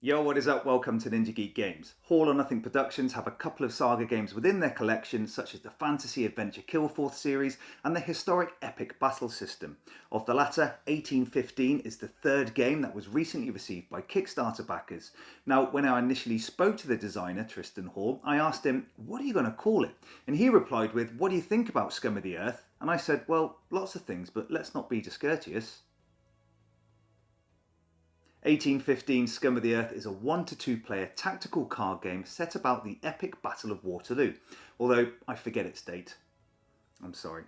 Yo, what is up? Welcome to NinjaGeek Games. All or Nothing Productions have a couple of saga games within their collection, such as the Fantasy Adventure Killforth series and the historic Epic Battle system. Of the latter, 1815 is the third game that was recently received by Kickstarter backers. Now, when I initially spoke to the designer, Tristan Hall, I asked him, what are you going to call it? And he replied with, what do you think about Scum of the Earth? And I said, well, lots of things, but let's not be discourteous. 1815 Scum of the Earth is a 1 to 2 player tactical card game set about the epic Battle of Waterloo, although I forget its date. I'm sorry.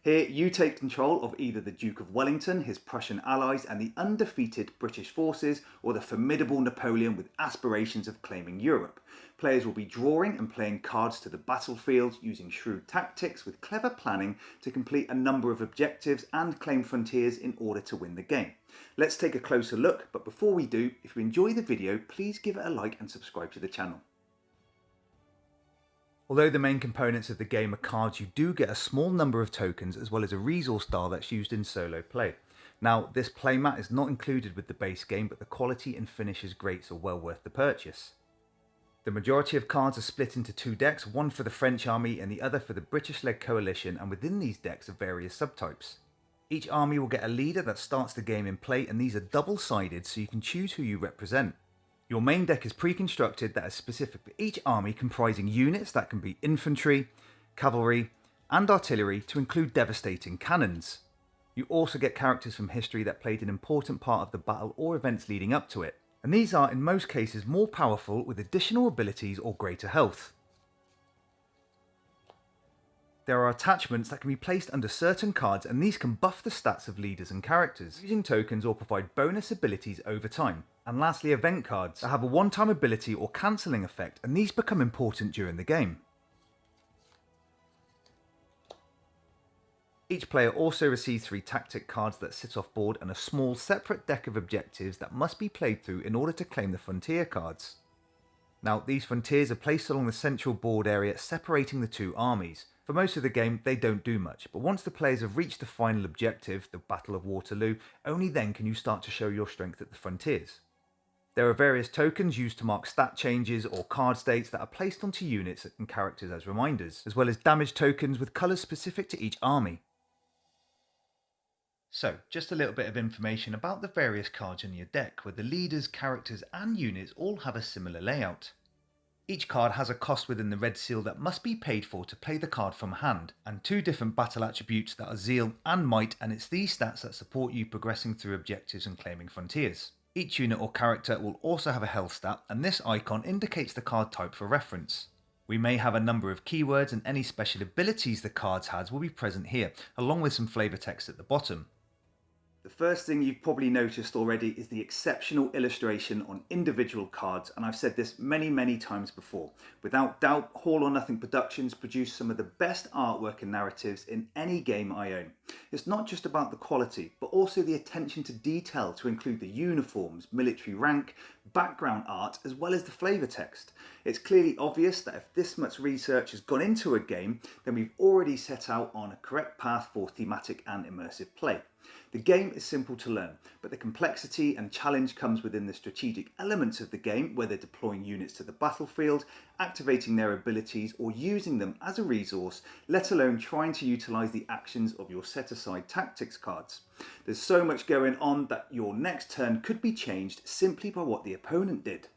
Here you take control of either the Duke of Wellington, his Prussian allies and the undefeated British forces, or the formidable Napoleon with aspirations of claiming Europe. Players will be drawing and playing cards to the battlefield using shrewd tactics with clever planning to complete a number of objectives and claim frontiers in order to win the game. Let's take a closer look, but before we do, if you enjoy the video, please give it a like and subscribe to the channel. Although the main components of the game are cards, you do get a small number of tokens as well as a resource style that's used in solo play. Now, this playmat is not included with the base game, but the quality and finish is great, so well worth the purchase. The majority of cards are split into two decks, one for the French army and the other for the British-led coalition, and within these decks are various subtypes. Each army will get a leader that starts the game in play, and these are double-sided so you can choose who you represent. Your main deck is pre-constructed that is specific for each army, comprising units that can be infantry, cavalry and artillery to include devastating cannons. You also get characters from history that played an important part of the battle or events leading up to it, and these are in most cases more powerful with additional abilities or greater health. There are attachments that can be placed under certain cards, and these can buff the stats of leaders and characters, using tokens or provide bonus abilities over time. And lastly, event cards that have a one-time ability or cancelling effect, and these become important during the game. Each player also receives 3 tactic cards that sit off board and a small separate deck of objectives that must be played through in order to claim the frontier cards. Now, these frontiers are placed along the central board area, separating the two armies. For most of the game, they don't do much, but once the players have reached the final objective, the Battle of Waterloo, only then can you start to show your strength at the frontiers. There are various tokens used to mark stat changes or card states that are placed onto units and characters as reminders, as well as damage tokens with colours specific to each army. So, just a little bit of information about the various cards in your deck, where the leaders, characters and units all have a similar layout. Each card has a cost within the red seal that must be paid for to play the card from hand, and 2 different battle attributes that are zeal and might, and it's these stats that support you progressing through objectives and claiming frontiers. Each unit or character will also have a health stat, and this icon indicates the card type for reference. We may have a number of keywords, and any special abilities the cards has will be present here, along with some flavour text at the bottom. The first thing you've probably noticed already is the exceptional illustration on individual cards, and I've said this many times before. Without doubt, All or Nothing Productions produce some of the best artwork and narratives in any game I own. It's not just about the quality, but also the attention to detail to include the uniforms, military rank, background art, as well as the flavour text. It's clearly obvious that if this much research has gone into a game, then we've already set out on a correct path for thematic and immersive play. The game is simple to learn, but the complexity and challenge comes within the strategic elements of the game, whether deploying units to the battlefield, activating their abilities or using them as a resource, let alone trying to utilise the actions of your set-aside tactics cards. There's so much going on that your next turn could be changed simply by what the opponent did.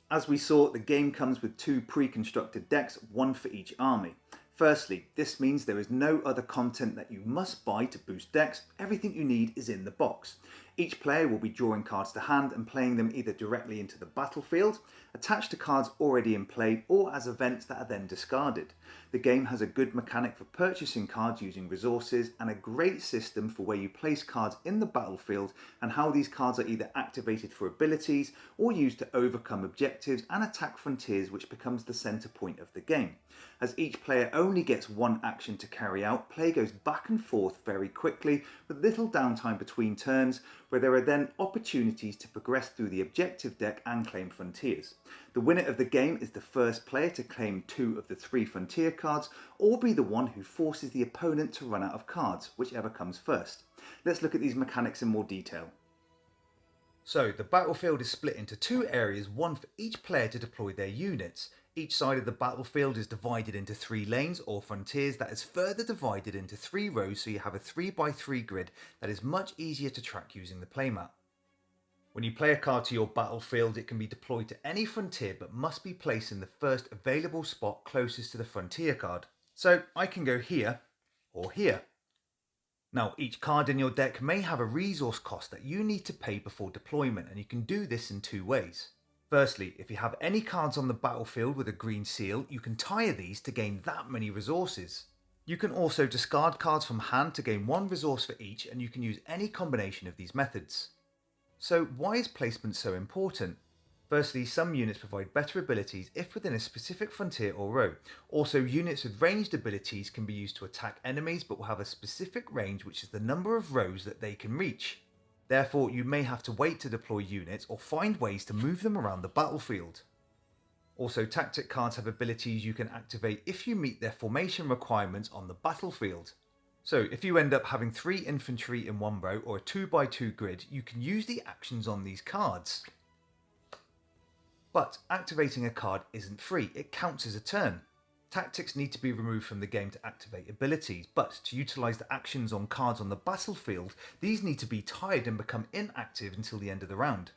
As we saw, the game comes with 2 pre-constructed decks, one for each army. Firstly, this means there is no other content that you must buy to boost decks. Everything you need is in the box. Each player will be drawing cards to hand and playing them either directly into the battlefield, attached to cards already in play, or as events that are then discarded. The game has a good mechanic for purchasing cards using resources, and a great system for where you place cards in the battlefield and how these cards are either activated for abilities or used to overcome objectives and attack frontiers, which becomes the centre point of the game. As each player only gets one action to carry out, play goes back and forth very quickly with little downtime between turns, where there are then opportunities to progress through the objective deck and claim frontiers. The winner of the game is the first player to claim 2 of the 3 frontier cards, or be the one who forces the opponent to run out of cards, whichever comes first. Let's look at these mechanics in more detail. So the battlefield is split into 2 areas, one for each player to deploy their units. Each side of the battlefield is divided into 3 lanes or frontiers that is further divided into 3 rows, so you have a 3x3 grid that is much easier to track using the playmat. When you play a card to your battlefield, it can be deployed to any frontier but must be placed in the first available spot closest to the frontier card. So I can go here or here. Now, each card in your deck may have a resource cost that you need to pay before deployment, and you can do this in 2 ways. Firstly, if you have any cards on the battlefield with a green seal, you can tire these to gain that many resources. You can also discard cards from hand to gain 1 resource for each, and you can use any combination of these methods. So why is placement so important? Firstly, some units provide better abilities if within a specific frontier or row. Also, units with ranged abilities can be used to attack enemies but will have a specific range, which is the number of rows that they can reach. Therefore, you may have to wait to deploy units or find ways to move them around the battlefield. Also, tactic cards have abilities you can activate if you meet their formation requirements on the battlefield. So if you end up having 3 infantry in 1 row or a 2x2 grid, you can use the actions on these cards. But activating a card isn't free, it counts as a turn. Tactics need to be removed from the game to activate abilities, but to utilise the actions on cards on the battlefield, these need to be tied and become inactive until the end of the round.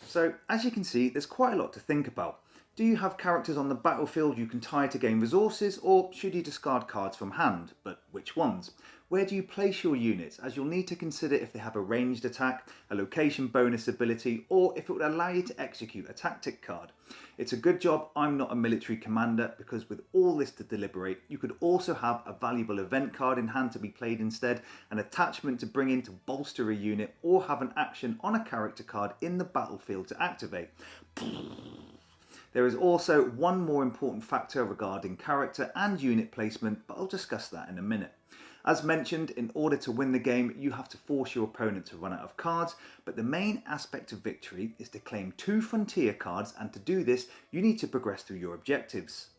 So, as you can see, there's quite a lot to think about. Do you have characters on the battlefield you can tie to gain resources, or should you discard cards from hand? But which ones? Where do you place your units, as you'll need to consider if they have a ranged attack, a location bonus ability, or if it would allow you to execute a tactic card. It's a good job I'm not a military commander, because with all this to deliberate, you could also have a valuable event card in hand to be played instead, an attachment to bring in to bolster a unit, or have an action on a character card in the battlefield to activate. There is also one more important factor regarding character and unit placement, but I'll discuss that in a minute. As mentioned, in order to win the game, you have to force your opponent to run out of cards, but the main aspect of victory is to claim 2 frontier cards, and to do this, you need to progress through your objectives.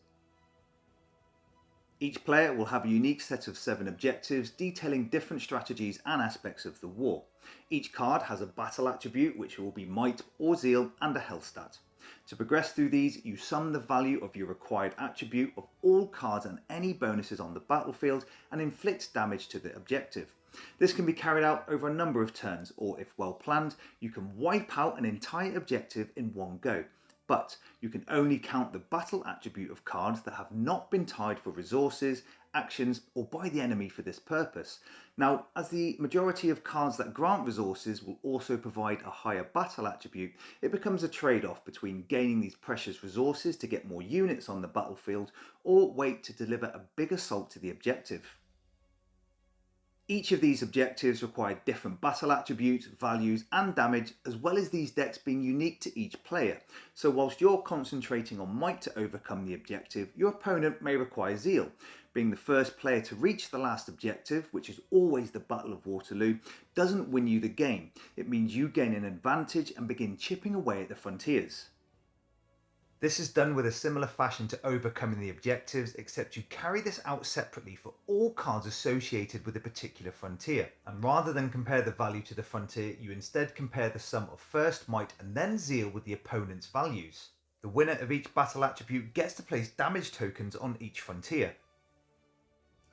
Each player will have a unique set of 7 objectives detailing different strategies and aspects of the war. Each card has a battle attribute, which will be might or zeal, and a health stat. To progress through these, you sum the value of your required attribute of all cards and any bonuses on the battlefield and inflict damage to the objective. This can be carried out over a number of turns, or if well planned, you can wipe out an entire objective in one go. But you can only count the battle attribute of cards that have not been tied for resources, actions, or by the enemy for this purpose. Now, as the majority of cards that grant resources will also provide a higher battle attribute, it becomes a trade-off between gaining these precious resources to get more units on the battlefield, or wait to deliver a big assault to the objective. Each of these objectives require different battle attributes, values and damage, as well as these decks being unique to each player. So whilst you're concentrating on might to overcome the objective, your opponent may require zeal. Being the first player to reach the last objective, which is always the Battle of Waterloo, doesn't win you the game. It means you gain an advantage and begin chipping away at the frontiers. This is done with a similar fashion to overcoming the objectives, except you carry this out separately for all cards associated with a particular frontier. And rather than compare the value to the frontier, you instead compare the sum of first might and then zeal with the opponent's values. The winner of each battle attribute gets to place damage tokens on each frontier.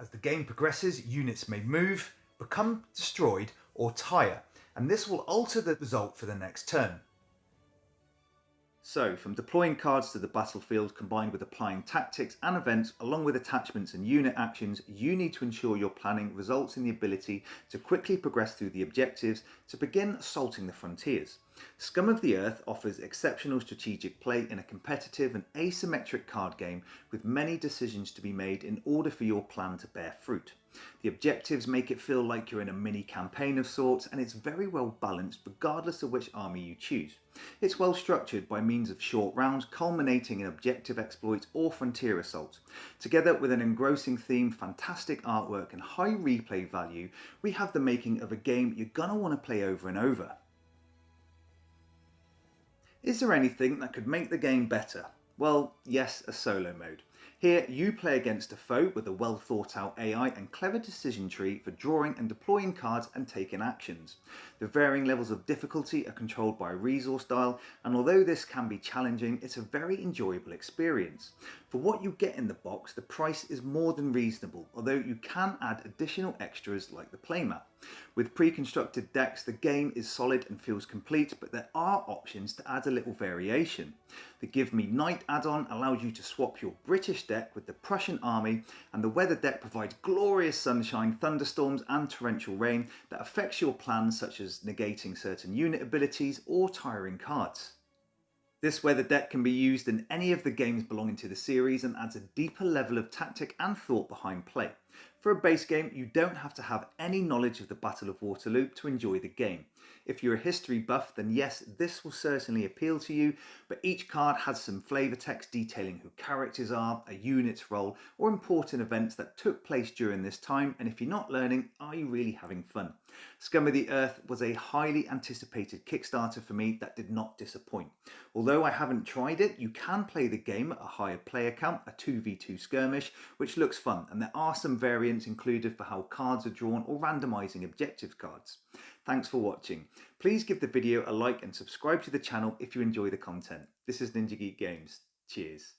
As the game progresses, units may move, become destroyed, or tire, and this will alter the result for the next turn. So, from deploying cards to the battlefield combined with applying tactics and events along with attachments and unit actions, you need to ensure your planning results in the ability to quickly progress through the objectives to begin assaulting the frontiers. Scum of the Earth offers exceptional strategic play in a competitive and asymmetric card game with many decisions to be made in order for your plan to bear fruit. The objectives make it feel like you're in a mini campaign of sorts, and it's very well balanced regardless of which army you choose. It's well structured by means of short rounds culminating in objective exploits or frontier assaults. Together with an engrossing theme, fantastic artwork and high replay value, we have the making of a game you're gonna want to play over and over. Is there anything that could make the game better? Well, yes, a solo mode. Here, you play against a foe with a well thought out AI and clever decision tree for drawing and deploying cards and taking actions. The varying levels of difficulty are controlled by a resource dial, and although this can be challenging, it's a very enjoyable experience. For what you get in the box, the price is more than reasonable, although you can add additional extras like the playmat. With pre-constructed decks, the game is solid and feels complete, but there are options to add a little variation. The Give Me Night add-on allows you to swap your British deck with the Prussian army, and the weather deck provides glorious sunshine, thunderstorms and torrential rain that affects your plans, such as negating certain unit abilities or tiring cards. This weather deck can be used in any of the games belonging to the series and adds a deeper level of tactic and thought behind play. For a base game, you don't have to have any knowledge of the Battle of Waterloo to enjoy the game. If you're a history buff, then yes, this will certainly appeal to you, but each card has some flavour text detailing who characters are, a unit's role, or important events that took place during this time, and if you're not learning, are you really having fun? Scum of the Earth was a highly anticipated Kickstarter for me that did not disappoint. Although I haven't tried it, you can play the game at a higher player count, a 2v2 skirmish, which looks fun, and there are some variants included for how cards are drawn or randomising objective cards. Thanks for watching. Please give the video a like and subscribe to the channel if you enjoy the content. This is NinjaGeek Games. Cheers.